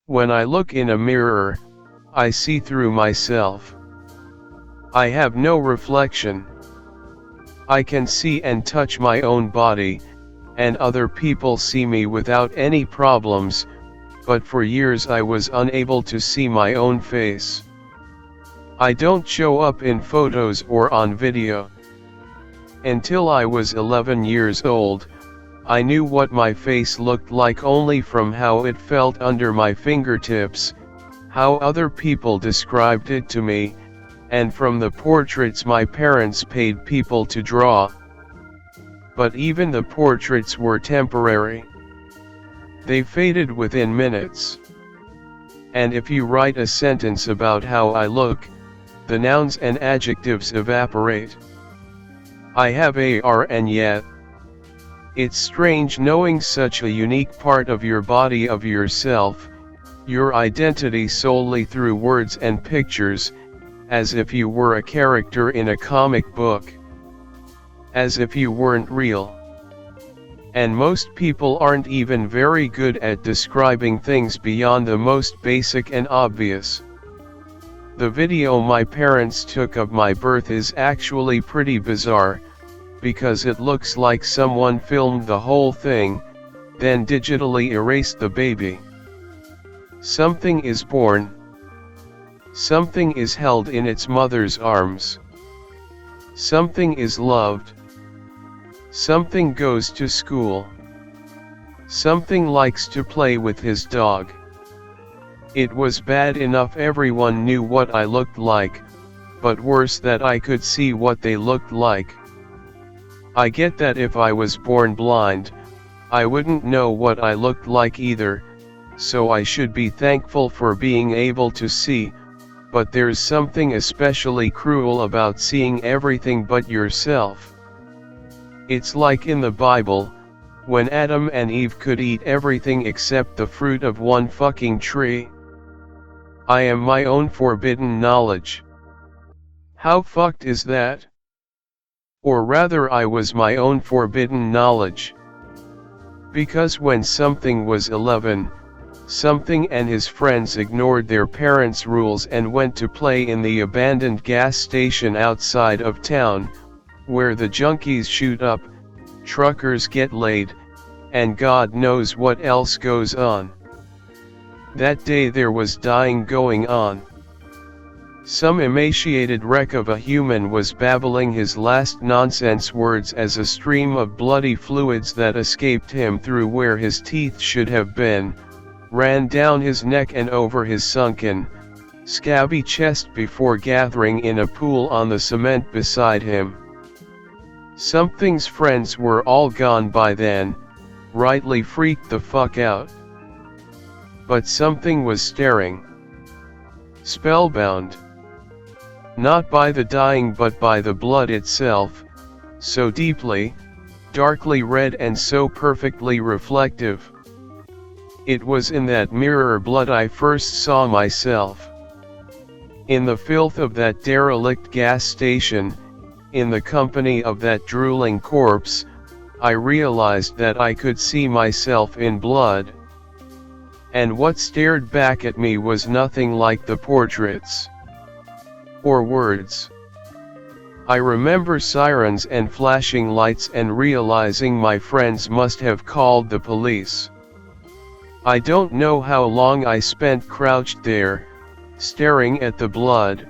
When I look in a mirror, I see through myself. I have no reflection. I can see and touch my own body, and other people see me without any problems, but for years I was unable to see my own face. I don't show up in photos or on video. Until I was 11 years old, I knew what my face looked like only from how it felt under my fingertips, how other people described it to me, and from the portraits my parents paid people to draw. But even the portraits were temporary. They faded within minutes. And if you write a sentence about how I look, the nouns and adjectives evaporate. I have AR, and yet it's strange knowing such a unique part of your body, of yourself, your identity solely through words and pictures, as if you were a character in a comic book. As if you weren't real. And most people aren't even very good at describing things beyond the most basic and obvious. The video my parents took of my birth is actually pretty bizarre, because it looks like someone filmed the whole thing, then digitally erased the baby. Something is born. Something is held in its mother's arms. Something is loved. Something goes to school. Something likes to play with his dog. It was bad enough everyone knew what I looked like, but worse that I could see what they looked like. I get that if I was born blind, I wouldn't know what I looked like either, so I should be thankful for being able to see, but there's something especially cruel about seeing everything but yourself. It's like in the Bible, when Adam and Eve could eat everything except the fruit of one fucking tree. I am my own forbidden knowledge. How fucked is that? Or rather, I was my own forbidden knowledge. Because when something was 11, something and his friends ignored their parents' rules and went to play in the abandoned gas station outside of town, where the junkies shoot up, truckers get laid, and God knows what else goes on. That day there was dying going on. Some emaciated wreck of a human was babbling his last nonsense words as a stream of bloody fluids that escaped him through where his teeth should have been, ran down his neck and over his sunken, scabby chest before gathering in a pool on the cement beside him. Something's friends were all gone by then, rightly freaked the fuck out. But something was staring. Spellbound. Not by the dying but by the blood itself, so deeply, darkly red and so perfectly reflective. It was in that mirror blood I first saw myself. In the filth of that derelict gas station, in the company of that drooling corpse, I realized that I could see myself in blood. And what stared back at me was nothing like the portraits. Or words. I remember sirens and flashing lights and realizing my friends must have called the police. I don't know how long I spent crouched there, staring at the blood,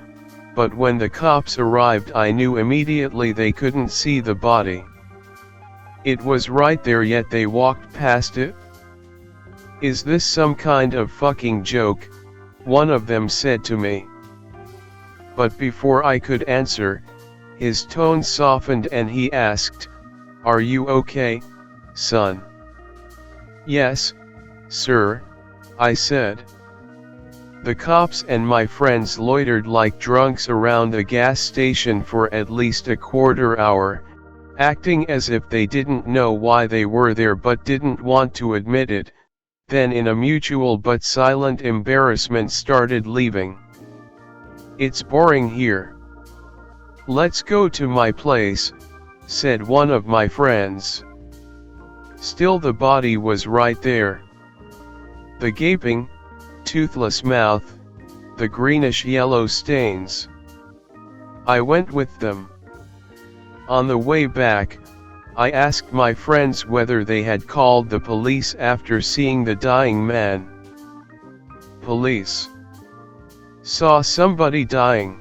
but when the cops arrived I knew immediately they couldn't see the body. It was right there yet they walked past it. Is this some kind of fucking joke? One of them said to me. But before I could answer, his tone softened and he asked, "Are you okay, son?" "Yes, sir," I said. The cops and my friends loitered like drunks around the gas station for at least a quarter hour, acting as if they didn't know why they were there but didn't want to admit it, then in a mutual but silent embarrassment started leaving. "It's boring here. Let's go to my place," said one of my friends. Still the body was right there. The gaping, toothless mouth, the greenish-yellow stains. I went with them. On the way back, I asked my friends whether they had called the police after seeing the dying man. Police saw somebody dying.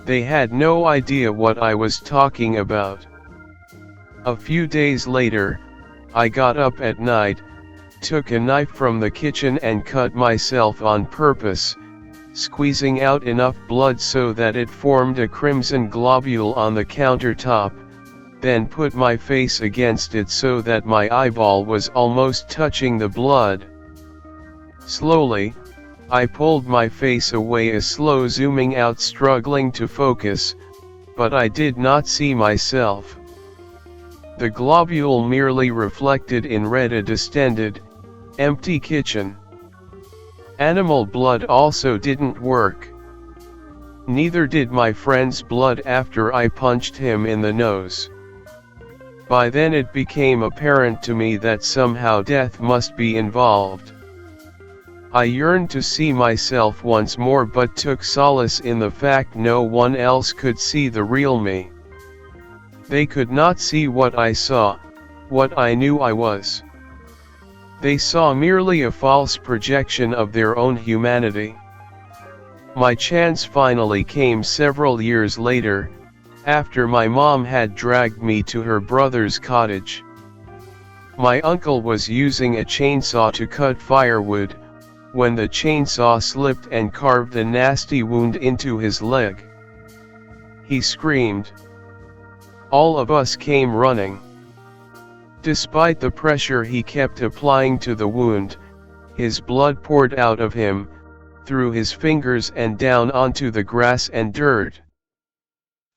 They had no idea what I was talking about. A few days later, I got up at night, took a knife from the kitchen and cut myself on purpose, squeezing out enough blood so that it formed a crimson globule on the countertop, then put my face against it so that my eyeball was almost touching the blood. Slowly, I pulled my face away, a slow zooming out, struggling to focus, but I did not see myself. The globule merely reflected in red a distended, empty kitchen. Animal blood also didn't work. Neither did my friend's blood after I punched him in the nose. By then it became apparent to me that somehow death must be involved. I yearned to see myself once more, but took solace in the fact no one else could see the real me. They could not see what I saw, what I knew I was. They saw merely a false projection of their own humanity. My chance finally came several years later, after my mom had dragged me to her brother's cottage. My uncle was using a chainsaw to cut firewood, when the chainsaw slipped and carved a nasty wound into his leg. He screamed. All of us came running. Despite the pressure he kept applying to the wound, his blood poured out of him, through his fingers and down onto the grass and dirt.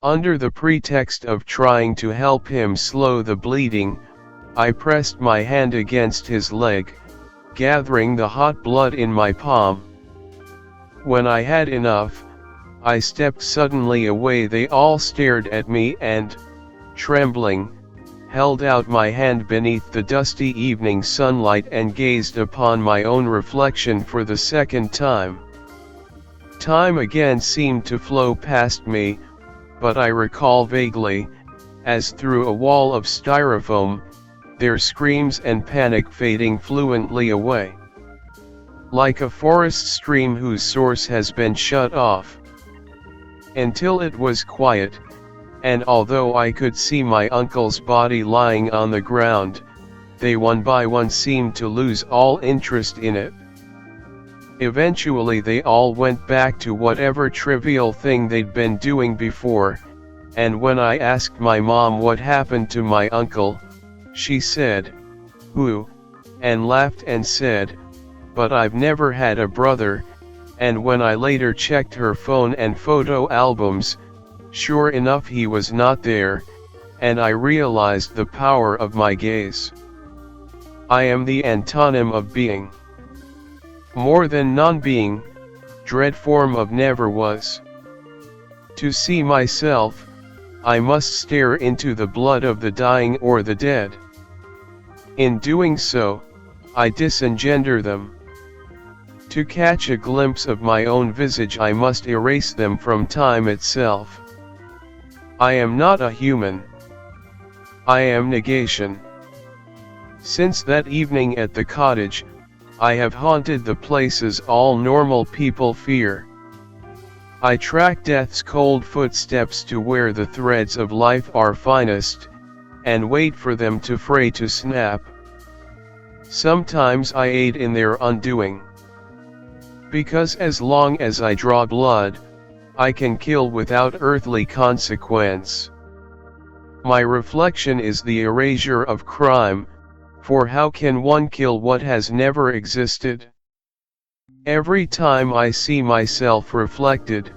Under the pretext of trying to help him slow the bleeding, I pressed my hand against his leg, gathering the hot blood in my palm. When I had enough, I stepped suddenly away. They all stared at me and, trembling, held out my hand beneath the dusty evening sunlight and gazed upon my own reflection for the second time. Time again seemed to flow past me, but I recall vaguely, as through a wall of styrofoam, their screams and panic fading fluently away. Like a forest stream whose source has been shut off. Until it was quiet, and although I could see my uncle's body lying on the ground, they one by one seemed to lose all interest in it. Eventually they all went back to whatever trivial thing they'd been doing before, and when I asked my mom what happened to my uncle, she said, "Who?" and laughed and said, "But I've never had a brother," and when I later checked her phone and photo albums, sure enough he was not there, and I realized the power of my gaze. I am the antonym of being. More than non-being, dread form of never was. To see myself, I must stare into the blood of the dying or the dead. In doing so, I disengender them. To catch a glimpse of my own visage I must erase them from time itself. I am not a human. I am negation. Since that evening at the cottage, I have haunted the places all normal people fear. I track death's cold footsteps to where the threads of life are finest, and wait for them to fray to snap. Sometimes I aid in their undoing. Because as long as I draw blood, I can kill without earthly consequence. My reflection is the erasure of crime, for how can one kill what has never existed? Every time I see myself reflected,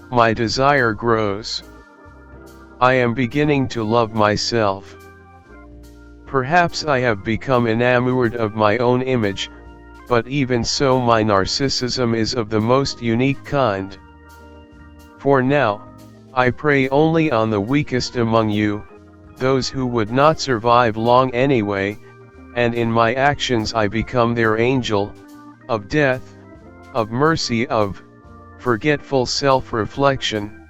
my desire grows. I am beginning to love myself. Perhaps I have become enamored of my own image, but even so my narcissism is of the most unique kind. For now, I prey only on the weakest among you, those who would not survive long anyway, and in my actions I become their angel, of death, of mercy, of forgetful self-reflection.